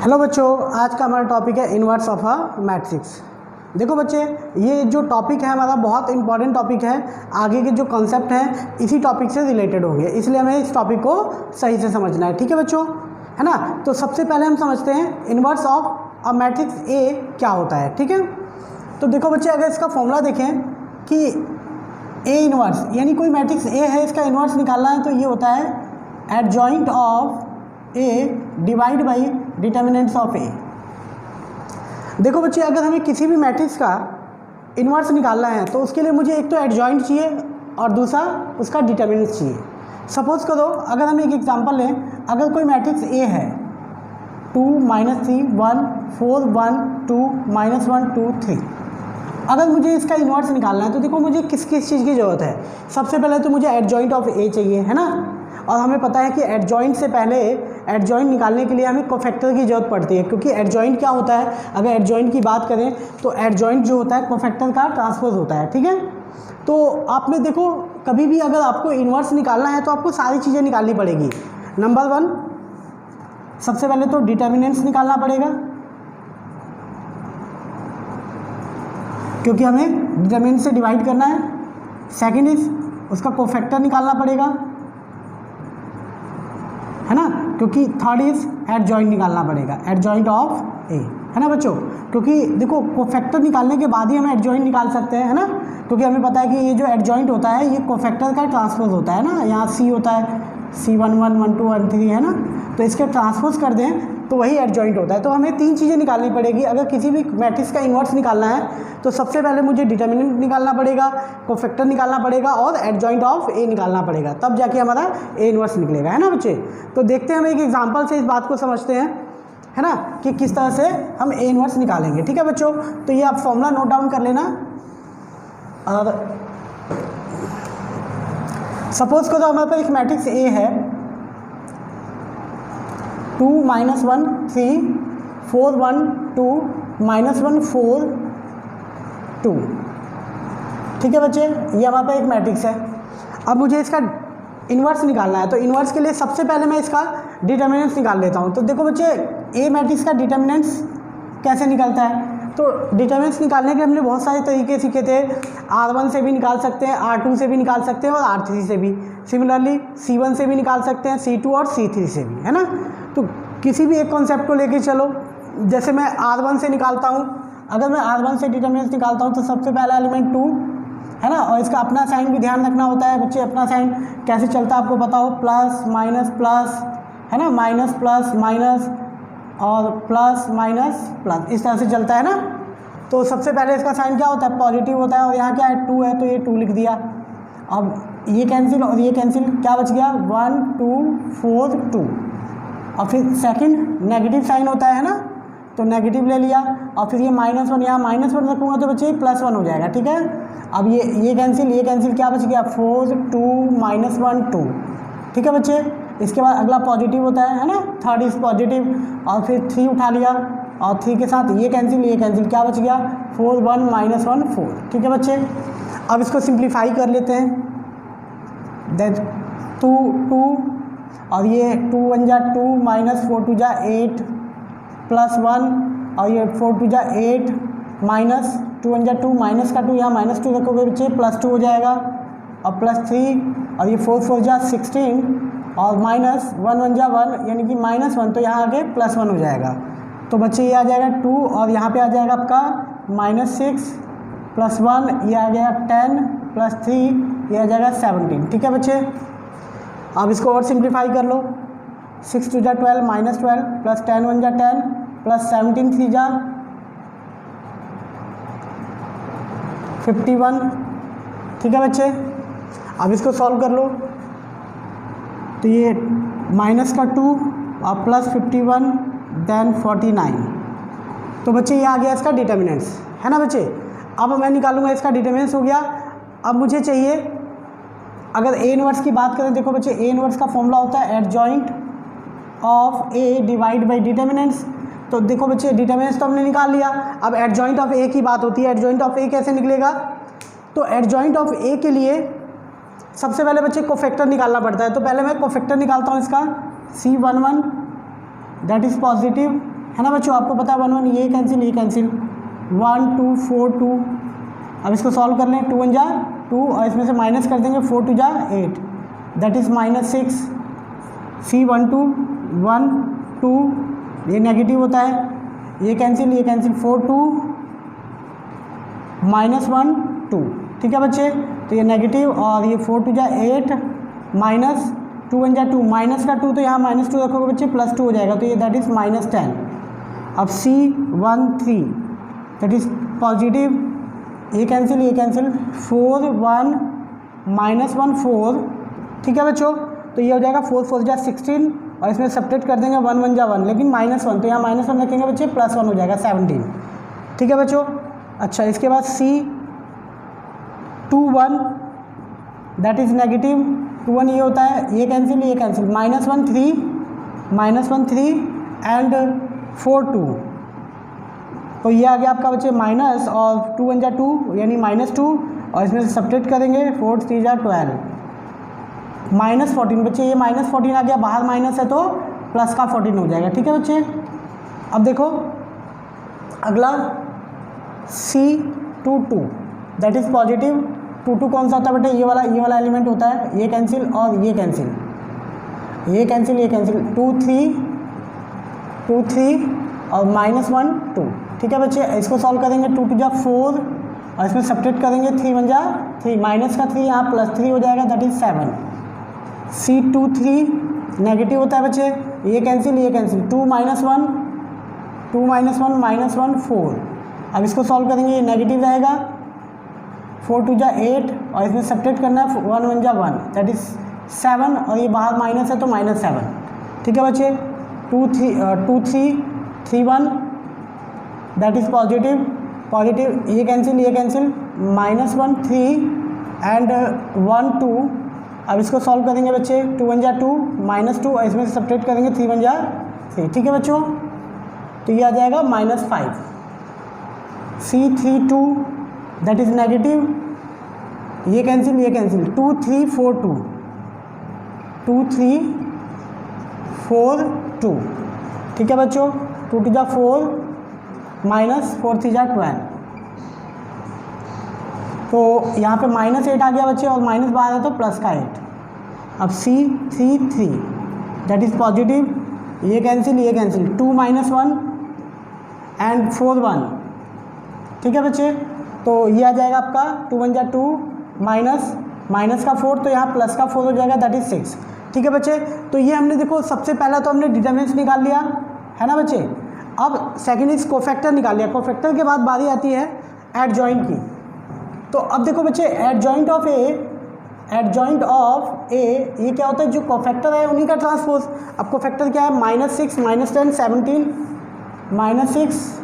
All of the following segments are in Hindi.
हेलो बच्चों, आज का हमारा टॉपिक है इन्वर्स ऑफ अ मैट्रिक्स। देखो बच्चे, ये जो टॉपिक है हमारा बहुत इंपॉर्टेंट टॉपिक है। आगे के जो कॉन्सेप्ट हैं इसी टॉपिक से रिलेटेड होंगे, इसलिए हमें इस टॉपिक को सही से समझना है। ठीक है बच्चों, है ना। तो सबसे पहले हम समझते हैं inverse of a matrix A क्या होता है। ठीक है, तो देखो बच्चे, अगर इसका फॉर्मूला देखें कि ए इन्वर्स यानी कोई मैट्रिक्स ए है, इसका इन्वर्स निकालना है तो ये होता है adjoint of A divide by determinants of A. देखो बच्चे, अगर हमें किसी भी मैट्रिक्स का इन्वर्स निकालना है तो उसके लिए मुझे एक तो एडजॉइंट चाहिए और दूसरा उसका डिटर्मिनेंट्स चाहिए। सपोज करो, अगर हम एक एग्जांपल लें, अगर कोई मैट्रिक्स ए है 2 -3 1 4 1 2 -1 2 3, अगर मुझे इसका इन्वर्स निकालना है तो देखो मुझे किस किस चीज़ की ज़रूरत है। सबसे पहले तो मुझे एडजॉइंट ऑफ ए चाहिए, है ना। और हमें पता है कि एडजॉइंट से पहले एडजॉइंट निकालने के लिए हमें कोफैक्टर की ज़रूरत पड़ती है, क्योंकि एडजॉइंट क्या होता है, अगर एडजॉइंट की बात करें तो एडजॉइंट जो होता है कोफैक्टर का ट्रांसपोज होता है। ठीक है, तो आपने देखो कभी भी अगर आपको इन्वर्स निकालना है तो आपको सारी चीज़ें निकालनी पड़ेगी। नंबर 1, सबसे पहले तो डिटर्मिनेंट्स निकालना पड़ेगा, क्योंकि हमें डिटर्मिनेंट से डिवाइड करना है। सेकेंड इज उसका कोफैक्टर निकालना पड़ेगा, है ना, क्योंकि थर्ड इज एडजॉइंट निकालना पड़ेगा, एडजॉइंट ऑफ ए, है ना बच्चों। क्योंकि देखो कोफैक्टर निकालने के बाद ही हम एडजॉइंट निकाल सकते हैं, है ना, क्योंकि हमें पता है कि ये जो एडजॉइंट होता है ये कोफैक्टर का ट्रांसपोज होता है ना। यहाँ सी होता है, C11 12 13, है ना, तो इसके ट्रांसपोज कर दें तो वही एडजॉइंट होता है। तो हमें 3 चीज़ें निकालनी पड़ेगी। अगर किसी भी मैट्रिक्स का इन्वर्स निकालना है तो सबसे पहले मुझे डिटर्मिनेंट निकालना पड़ेगा, कोफैक्टर निकालना पड़ेगा और एडजॉइंट ऑफ ए निकालना पड़ेगा, तब जाके हमारा ए इन्वर्स निकलेगा, है ना बच्चे। तो देखते हैं, हम एक एग्जांपल से इस बात को समझते हैं, है ना, कि किस तरह से हम ए इन्वर्स निकालेंगे। ठीक है बच्चों, तो ये आप फॉर्मूला नोट डाउन कर लेना। और सपोज करो हमारे पास एक मैट्रिक्स ए है 2 -1 3 4 1 2 -1 4 2। ठीक है बच्चे, ये हमारे पास एक मैट्रिक्स है। अब मुझे इसका इन्वर्स निकालना है, तो इन्वर्स के लिए सबसे पहले मैं इसका डिटर्मिनेंट्स निकाल लेता हूँ। तो देखो बच्चे, ए मैट्रिक्स का डिटर्मिनेंट्स कैसे निकलता है, तो डिटर्मिनेंट्स निकालने के हमने बहुत सारे तरीके सीखे थे। R1 से भी निकाल सकते हैं, R2 से भी निकाल सकते हैं और R3 से भी। सिमिलरली C1 से भी निकाल सकते हैं, C2 और C3 से भी, है ना। तो किसी भी एक कॉन्सेप्ट को लेके चलो, जैसे मैं R1 से निकालता हूँ। अगर मैं R1 से डिटर्मिनेंट्स निकालता हूँ तो सबसे पहला एलिमेंट 2, है ना, और इसका अपना साइन भी ध्यान रखना होता है बच्चे। अपना साइन कैसे चलता है आपको पता हो, प्लस माइनस प्लस, है ना, माइनस प्लस माइनस और प्लस माइनस प्लस, इस तरह से चलता है ना। तो सबसे पहले इसका साइन क्या होता है, पॉजिटिव होता है, और यहाँ क्या है 2 है तो ये 2 लिख दिया। अब ये कैंसिल और ये कैंसिल, क्या बच गया 1 2 4 2। और फिर सेकंड नेगेटिव साइन होता है ना, तो नेगेटिव ले लिया। और फिर ये -1, यहाँ -1 रखूँगा तो बच्चे +1 हो जाएगा। ठीक है, अब ये कैंसिल, क्या बच गया 4 2 -1 2। ठीक है बच्चे, इसके बाद अगला पॉजिटिव होता है ना, थर्ड इज पॉजिटिव, और फिर 3 उठा लिया और 3 के साथ ये कैंसिल, क्या बच गया 4 1 -1 4। ठीक है बच्चे, अब इसको सिंप्लीफाई कर लेते हैं। दैट 2 2 और ये 2 1 जा 2 -4 2 जा 8 +1 और ये 4 2 जा 8 माइनस 2 1 जा 2 माइनस का 2, यहाँ -2 रखोगे बच्चे +2 हो जाएगा, और +3 और ये 4 4 जा 16 और -1 1 जा 1 यानी कि -1, तो यहाँ आगे +1 हो जाएगा। तो बच्चे ये आ जाएगा 2 और यहाँ पे आ जाएगा आपका -6 +1, ये आ गया 10 +3 ये आ जाएगा 17। ठीक है बच्चे, अब इसको और सिंप्लीफाई कर लो। 6 2 जा 12 -12 + 10 1 जा 10 + 17 3 जा 51। ठीक है बच्चे, अब इसको सॉल्व कर लो। तो ये -2 और +51 देन 49। तो बच्चे ये आ गया इसका डिटर्मिनेंट्स, है ना बच्चे। अब मैं निकालूंगा इसका डिटर्मिनेंट्स हो गया। अब मुझे चाहिए, अगर ए इन्वर्स की बात करें, देखो बच्चे ए इन्वर्स का फॉर्मूला होता है adjoint of A divide by determinants. तो देखो बच्चे, डिटर्मिनेंट्स तो हमने निकाल लिया, अब एडजॉइंट ऑफ ए की बात होती है। एडजॉइंट ऑफ ए कैसे निकलेगा, तो एडजॉइंट ऑफ ए के लिए सबसे पहले बच्चे कोफैक्टर निकालना पड़ता है। तो पहले मैं कोफैक्टर निकालता हूँ इसका, C11 दैट इज़ पॉजिटिव है ना बच्चों, आपको पता है 1 1 ये कैंसिल 1 2 4 2। अब इसको सॉल्व कर लें, 2 1 जा 2 और इसमें से माइनस कर देंगे 4 2 जा 8, दैट इज़ -6। C 1 2 1 2 ये नेगेटिव होता है, ये कैंसिल 4 2 -1 2। ठीक है बच्चे, तो ये नेगेटिव और ये 4 2 जा 8 माइनस 2 1 जा 2, माइनस का 2 तो यहाँ -2 रखोगे बच्चे +2 हो जाएगा, तो ये दैट इज़ -10। अब C 1 3 दैट इज़ पॉजिटिव, ये कैंसिल 4 1 -1 4। ठीक है बच्चों, तो ये हो जाएगा 4 4 जा 16 और इसमें सब्ट्रैक्ट कर देंगे 1 1 जा 1, लेकिन -1 तो यहाँ -1 रखेंगे बच्चे, +1 हो जाएगा 17। ठीक है बच्चों। अच्छा, इसके बाद C 2 1 दैट इज़ नेगेटिव, 2 1 ये होता है, ये कैंसिल -1 3 एंड 4 2, तो ये आ गया आपका बच्चे माइनस और 2 1 जा 2 यानी -2 और इसमें से सब्ट्रैक्ट करेंगे 4 3 जा 12 -14 बच्चे, ये -14 आ गया, बाहर माइनस है तो प्लस का 14 हो जाएगा। ठीक है बच्चे। अब देखो अगला C 2 2 दैट इज़ पॉजिटिव, 2 2 कौन सा होता है बेटे, ये वाला एलिमेंट होता है, ये कैंसिल और ये कैंसिल 2 3 और -1 2। ठीक है बच्चे, इसको सॉल्व करेंगे, 2 2 जा 4 और इसमें सब्ट्रैक्ट करेंगे 3 1 जा 3, माइनस का 3 यहाँ +3 हो जाएगा, दैट इज़ 7। C 2 3 नेगेटिव होता है बच्चे, ये कैंसिल 2 -1 4। अब इसको सॉल्व करेंगे, ये नेगेटिव रहेगा, 4 2 जा 8 और इसमें सब्ट्रैक्ट करना है 1 1 जा 1 दैट इज़ 7 और ये बाहर माइनस है तो -7। ठीक है बच्चे, 2 3 3 1 दैट इज़ पॉजिटिव, ये कैंसिल -1 3 एंड 1 2। अब इसको सॉल्व करेंगे बच्चे, 2 1 जा 2 -2 और इसमें से सब्ट्रैक्ट करेंगे 3 1 जा 3। ठीक है बच्चों, तो ये आ जाएगा -5। C 3 2 दैट इज़ नेगेटिव, ये कैंसिल 2 3 4 2। ठीक है बच्चों, 2 2 जा 4 -4 3 जा 12, तो यहाँ पे -8 आ गया बच्चे और माइनस बाहर है तो प्लस का 8। अब C 3 3 दैट इज़ पॉजिटिव, ये कैंसिल 2 -1 एंड 4 1। ठीक है बच्चे, तो ये आ जाएगा आपका 2 1 जा 2 माइनस का 4 तो यहाँ प्लस का 4 हो जाएगा, दैट इज़ 6। ठीक है बच्चे, तो ये हमने देखो सबसे पहला तो हमने डिटरमिनेंट्स निकाल लिया है ना बच्चे। अब सेकंड इज कोफैक्टर निकाल लिया, कोफैक्टर के बाद बारी आती है एडजॉइंट की। तो अब देखो बच्चे एडजॉइंट ऑफ ए ये क्या होता है, जो कोफैक्टर है उन्हीं का ट्रांसपोज। अब कोफैक्टर क्या है, -6 -10 17, -6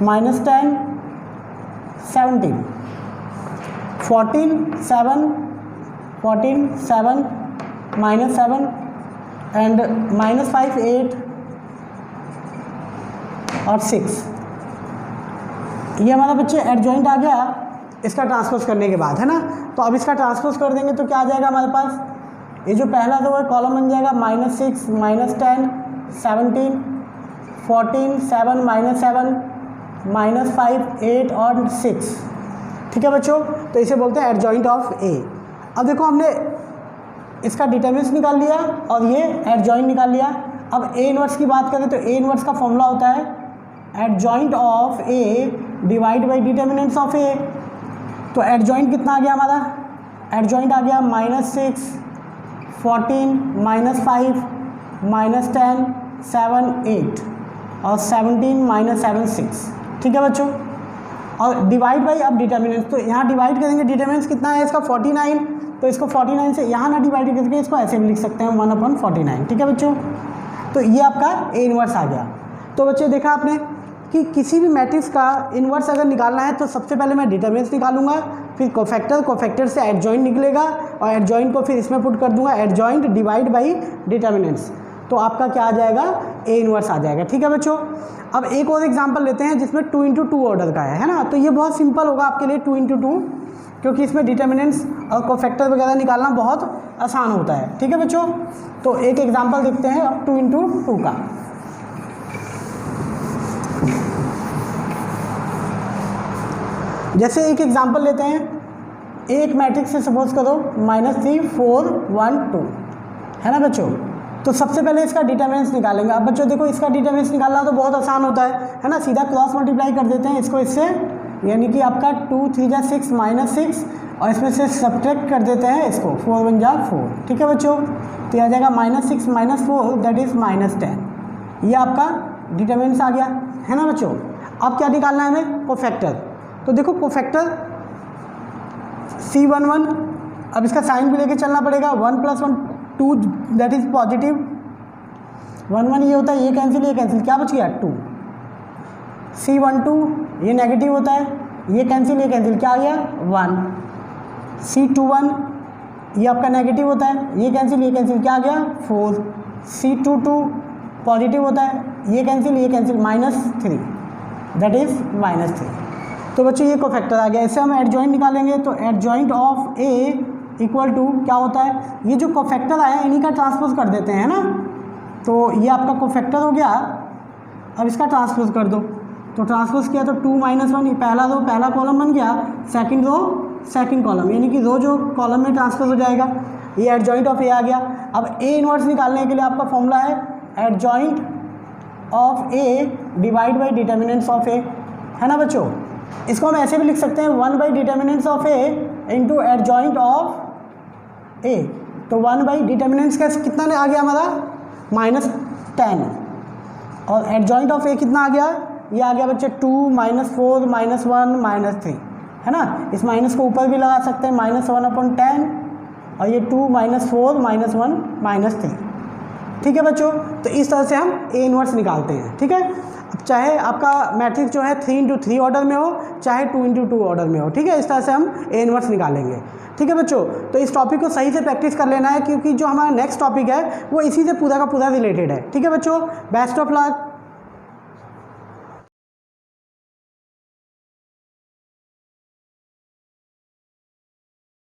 -10 17, 14 7 -7 एंड -5 8 और 6। ये हमारा बच्चे एडजॉइंट आ गया इसका ट्रांसपोज करने के बाद, है ना। तो अब इसका ट्रांसपोज कर देंगे तो क्या आ जाएगा हमारे पास, ये जो पहला तो वो कॉलम बन जाएगा -6 -10 17 14 7 -7 -5 8 और 6। ठीक है बच्चों, तो इसे बोलते हैं एडजॉइंट ऑफ ए। अब देखो हमने इसका डिटरमिनेंट्स निकाल लिया और ये एडजॉइंट निकाल लिया। अब ए इनवर्स की बात करें तो ए इनवर्स का फॉर्मूला होता है adjoint of A divide by determinants of A. तो एडजॉइंट कितना आ गया हमारा, एडजॉइंट आ गया -6 14 -5 -10 7 8 और 17 -7 6। ठीक है बच्चों, और डिवाइड बाई अब डिटरमिनेंट्स, तो यहाँ डिवाइड करेंगे, डिटरमिनेंट्स कितना है इसका 49, तो इसको 49 से यहाँ ना डिवाइड करके इसको ऐसे भी लिख सकते हैं 1/49। ठीक है बच्चों, तो ये आपका ए इनवर्स आ गया। तो बच्चे देखा आपने कि किसी भी मैट्रिक्स का इन्वर्स अगर निकालना है तो सबसे पहले मैं डिटरमिनेंट्स निकालूंगा, फिर कोफैक्टर से एडजॉइंट निकलेगा और एडजॉइंट को फिर इसमें पुट कर दूंगा, एडजॉइंट डिवाइड बाई डिटरमिनेंट्स, तो आपका क्या आ जाएगा, ए इनवर्स आ जाएगा। ठीक है बच्चों, अब एक और एग्जांपल लेते हैं जिसमें 2 × 2 ऑर्डर का है ना। तो ये बहुत सिंपल होगा आपके लिए 2 × 2, क्योंकि इसमें डिटरमिनेंट्स और कोफैक्टर वगैरह निकालना बहुत आसान होता है। ठीक है बच्चों, तो एक एग्जांपल देखते हैं अब 2 × 2 का। जैसे एक एग्जांपल लेते हैं, एक मैट्रिक्स से सपोज करो -3 4 1 2, है ना बच्चों। तो सबसे पहले इसका डिटरमिनेंट्स निकालेंगे। अब बच्चों देखो इसका डिटरमिनेंट्स निकालना तो बहुत आसान होता है ना, सीधा क्रॉस मल्टीप्लाई कर देते हैं इसको इससे, यानी कि आपका 2 3 जा 6 -6, और इसमें से सब्ट्रैक्ट कर देते हैं इसको, 4 1 जा 4, ठीक है बच्चों। तो आ जाएगा -6 -4 दैट इज़ -10। ये आपका डिटरमिनेंट्स आ गया, है ना बच्चों। अब क्या निकालना है हमें, कोफैक्टर। तो देखो कोफैक्टर C11, अब इसका साइन भी लेके चलना पड़ेगा, 1 + 1 2 दैट इज़ पॉजिटिव, 1 1 ये होता है, ये कैंसिल, क्या बच गया 2। C12 ये नेगेटिव होता है, ये कैंसिल, क्या आ गया 1। C21 ये आपका नेगेटिव होता है, ये कैंसिल, क्या आ गया 4। C22 पॉजिटिव होता है, ये कैंसिल, -3 दैट इज़ -3। तो बच्चों ये कोफैक्टर आ गया। इससे हम एडजॉइंट निकालेंगे, तो adjoint of A equal to क्या होता है, ये जो कोफैक्टर आया इन्हीं का ट्रांसपोज कर देते हैं ना। तो ये आपका कोफैक्टर हो गया, अब इसका ट्रांसपोज कर दो। तो ट्रांसपोज किया तो 2 - 1, पहला रो पहला कॉलम बन गया, सेकंड रो सेकंड कॉलम, यानी कि रो जो कॉलम में ट्रांसपोज हो जाएगा। ये एडजॉइंट ऑफ A आ गया। अब A इनवर्स निकालने के लिए आपका फॉर्मूला है adjoint of A divide by determinants of A, है ना बच्चों। इसको हम ऐसे भी लिख सकते हैं 1 by determinants of A into adjoint of A। तो 1 बाई डिटर्मिनेंट्स का कितना आ गया हमारा -10, और एडजॉइंट ऑफ A कितना आ गया, ये आ गया बच्चे 2 -4 -1 -3, है ना। इस माइनस को ऊपर भी लगा सकते हैं, -1/10, और ये 2 -4 -1 -3, ठीक है बच्चों। तो इस तरह से हम A इनवर्स निकालते हैं, ठीक है। अब चाहे आपका मैट्रिक्स जो है 3 × 3 ऑर्डर में हो, चाहे 2 × 2 ऑर्डर में हो, ठीक है। इस तरह से हम A इनवर्स निकालेंगे, ठीक है बच्चों। तो इस टॉपिक को सही से प्रैक्टिस कर लेना है, क्योंकि जो हमारा नेक्स्ट टॉपिक है वो इसी से पूरा का पूरा रिलेटेड है, ठीक है बच्चों। Best of luck.